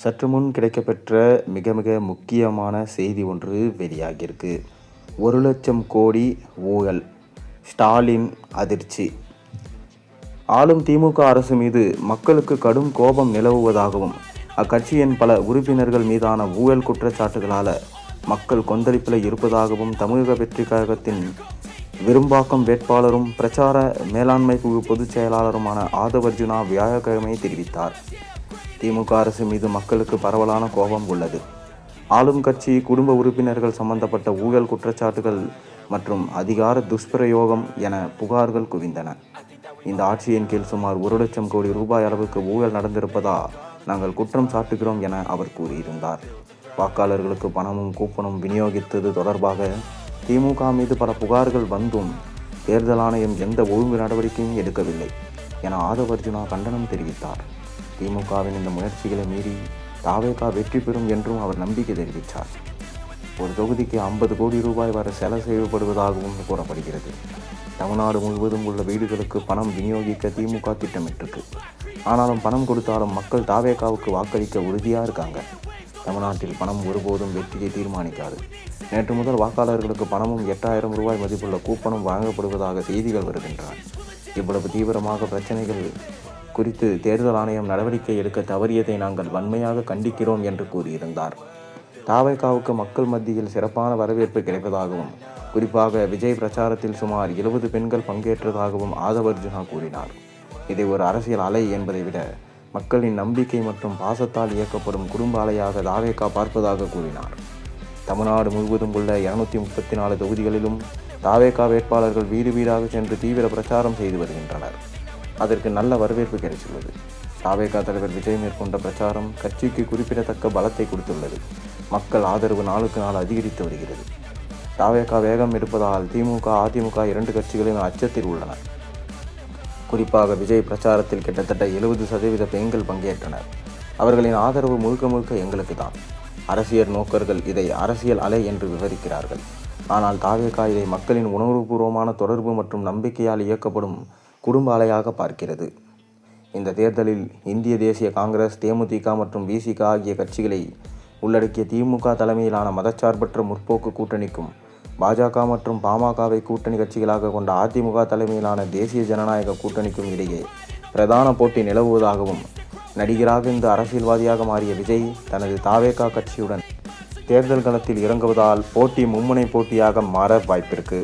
சற்று முன் கிடைக்கப்பெற்ற மிக மிக முக்கியமான செய்தி ஒன்று வெளியாகியிருக்கு. 1,00,000 கோடி ஊழல், ஸ்டாலின் அதிர்ச்சி. ஆளும் திமுக அரசு மீது மக்களுக்கு கடும் கோபம் நிலவுவதாகவும், அக்கட்சியின் பல உறுப்பினர்கள் மீதான ஊழல் குற்றச்சாட்டுகளால மக்கள் கொந்தளிப்பில் இருப்பதாகவும் தமிழக வெற்றி கழகத்தின் விரும்பாக்கம் வேட்பாளரும் பிரச்சார மேலாண்மை குழு பொதுச் செயலாளருமான ஆதவர்ஜுனா வியாழக்கிழமை தெரிவித்தார். திமுக அரசு மீது மக்களுக்கு பரவலான கோபம் உள்ளது. ஆளும் கட்சி குடும்ப உறுப்பினர்கள் சம்பந்தப்பட்ட ஊழல் குற்றச்சாட்டுகள் மற்றும் அதிகார துஷ்பிரயோகம் என புகார்கள் குவிந்தன. இந்த ஆட்சியின் கீழ் சுமார் 1,00,000 கோடி ரூபாய் அளவுக்கு ஊழல் நடந்திருப்பதா நாங்கள் குற்றம் சாட்டுகிறோம் என அவர் கூறியிருந்தார். வாக்காளர்களுக்கு பணமும் கூப்பனும் விநியோகித்தது தொடர்பாக திமுக மீது பல புகார்கள் வந்தும் தேர்தல் ஆணையம் எந்த ஒழுங்கு நடவடிக்கையும் எடுக்கவில்லை என ஆதவர்ஜுனா கண்டனம் தெரிவித்தார். திமுகவின் இந்த முயற்சிகளை மீறி தாவேகா வெற்றி பெறும் என்றும் அவர் நம்பிக்கை தெரிவித்தார். ஒரு தொகுதிக்கு 50 கோடி ரூபாய் வரை செலவு செய்யப்படுவதாகவும் கூறப்படுகிறது. தமிழ்நாடு முழுவதும் உள்ள வீடுகளுக்கு பணம் விநியோகிக்க திமுக திட்டமிட்டிருக்கு. ஆனாலும் பணம் கொடுத்தாலும் மக்கள் தாவேகாவுக்கு வாக்களிக்க உறுதியாக இருக்காங்க. தமிழ்நாட்டில் பணம் ஒருபோதும் வெற்றியை தீர்மானிக்காது. நேற்று முதல் வாக்காளர்களுக்கு பணமும் 8,000 ரூபாய் மதிப்புள்ள கூப்பனும் வழங்கப்படுவதாக செய்திகள் வருகின்றன. இவ்வளவு தீவிரமாக பிரச்சனைகள் குறித்து தேர்தல் ஆணையம் நடவடிக்கை எடுக்க தவறியதை நாங்கள் வன்மையாக கண்டிக்கிறோம் என்று கூறியிருந்தார். தாவேகாவுக்கு மக்கள் மத்தியில் சிறப்பான வரவேற்பு கிடைப்பதாகவும், குறிப்பாக விஜய் பிரச்சாரத்தில் சுமார் 70 பெண்கள் பங்கேற்றதாகவும் ஆதவர்ஜுனா கூறினார். இதை ஒரு அரசியல் அலை என்பதை விட மக்களின் நம்பிக்கை மற்றும் பாசத்தால் இயக்கப்படும் குடும்ப அலையாக தாவேகா பார்ப்பதாக கூறினார். தமிழ்நாடு முழுவதும் உள்ள 234 தொகுதிகளிலும் தாவேகா வேட்பாளர்கள் வீடு வீடாக சென்று தீவிர பிரச்சாரம் செய்து வருகின்றனர். அதற்கு நல்ல வரவேற்பு கிடைத்துள்ளது. தாவேகா தலைவர் விஜய் மேற்கொண்ட பிரச்சாரம் கட்சிக்கு குறிப்பிடத்தக்க பலத்தை கொடுத்துள்ளது. மக்கள் ஆதரவு நாளுக்கு நாள் அதிகரித்து வருகிறது. தாவேகா வேகம் எடுப்பதால் திமுக, அதிமுக 2 கட்சிகளும் அச்சத்தில் உள்ளன. குறிப்பாக விஜய் பிரச்சாரத்தில் கிட்டத்தட்ட 70% பெண்கள் பங்கேற்றனர். அவர்களின் ஆதரவு முழுக்க முழுக்க எங்களுக்கு தான். அரசியல் நோக்கர்கள் இதை அரசியல் அலை என்று விவரிக்கிறார்கள். ஆனால் தாவேகா இதை மக்களின் உணர்வுபூர்வமான தொடர்பு மற்றும் நம்பிக்கையால் இயக்கப்படும் குடும்ப அலையாக பார்க்கிறது. இந்த தேர்தலில் இந்திய தேசிய காங்கிரஸ், தேமுதிக மற்றும் விசிக ஆகிய கட்சிகளை உள்ளடக்கிய திமுக தலைமையிலான மதச்சார்பற்ற முற்போக்கு கூட்டணிக்கும், பாஜக மற்றும் பாமகவை கூட்டணி கட்சிகளாக கொண்ட அதிமுக தலைமையிலான தேசிய ஜனநாயக கூட்டணிக்கும் இடையே பிரதான போட்டி நிலவுவதாகவும், நடிகராக இந்த அரசியல்வாதியாக மாறிய விஜய் தனது தாவேகா கட்சியுடன் தேர்தல் களத்தில் இறங்குவதால் போட்டி மும்முனை போட்டியாக மாற வாய்ப்பிருக்கு.